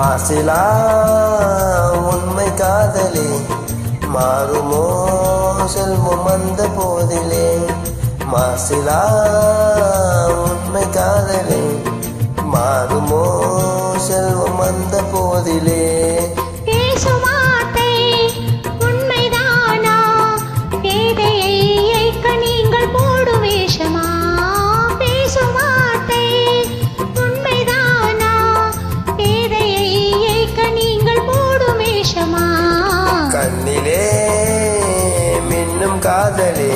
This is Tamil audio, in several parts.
மாசிலா உண்மை காதலே மாறுமோ செல்வம் அந்த போதிலே மாசிலா உண்மை காதலே மாறுமோ செல்வம் அந்த போதிலே கண்ணிலே மின்னும் காதலே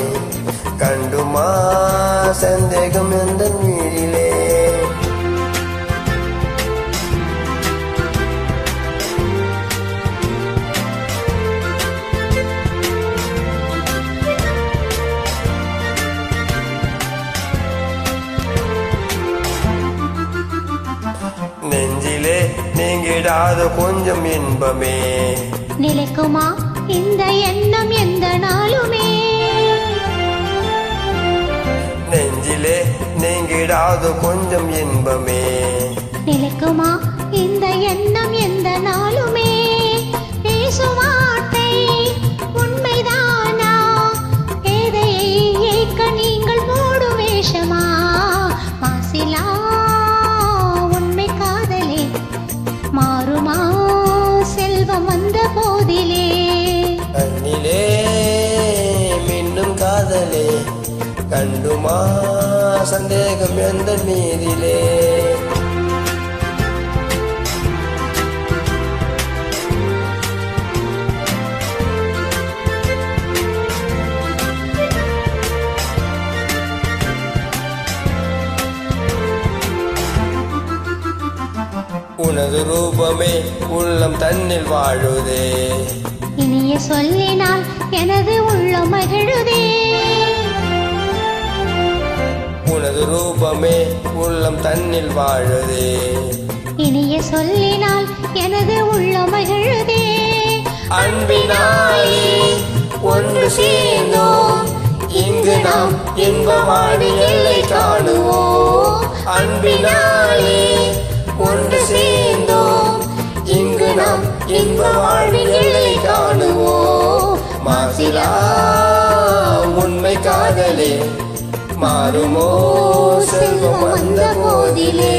கண்டுமா சந்தேகம் எந்த மீறிலே நெஞ்சிலே நீங்கிடாத கொஞ்சம் இன்பமே நிலைக்குமா இந்த எண்ணம் எந்த நாளுமே நெஞ்சிலே நீங்கிடாத கொஞ்சம் இன்பமே நிலைக்குமா இந்த எண்ணம் எந்த நாளுமே பேசும் வார்த்தை உண்மைதானா பேதையை ஏற்க நீங்கள் போடும் வேஷமா மாசிலா உண்மை காதலே மாறுமா செல்வம் வந்த போதிலே கண்ணிலே மின்னும் காதலே கண்டுமா சந்தேகம் எந்த மீதிலே உனது ரூபமே உள்ளம் தன்னில் வாழுதே இனிய சொல்லினால் எனது உள்ளம் மகிழுதே உனது ரூபமே உள்ளம் தன்னில் வாழுதே இனிய சொல்லினால் எனது உள்ளம் மகிழுதே அன்பினாலே ஒன்று சேர்ந்தோம் இங்கு நாம் இன்பமாடி எல்லை காணுவோம் அன்பினாலே ஒன்று சேர்ந்தோம் இங்கு நாம் இன்ப வாழ்விகளை காணுவோம் மாசிலா உண்மை காதலே மாறுமோ செல்வம் வந்த போதிலே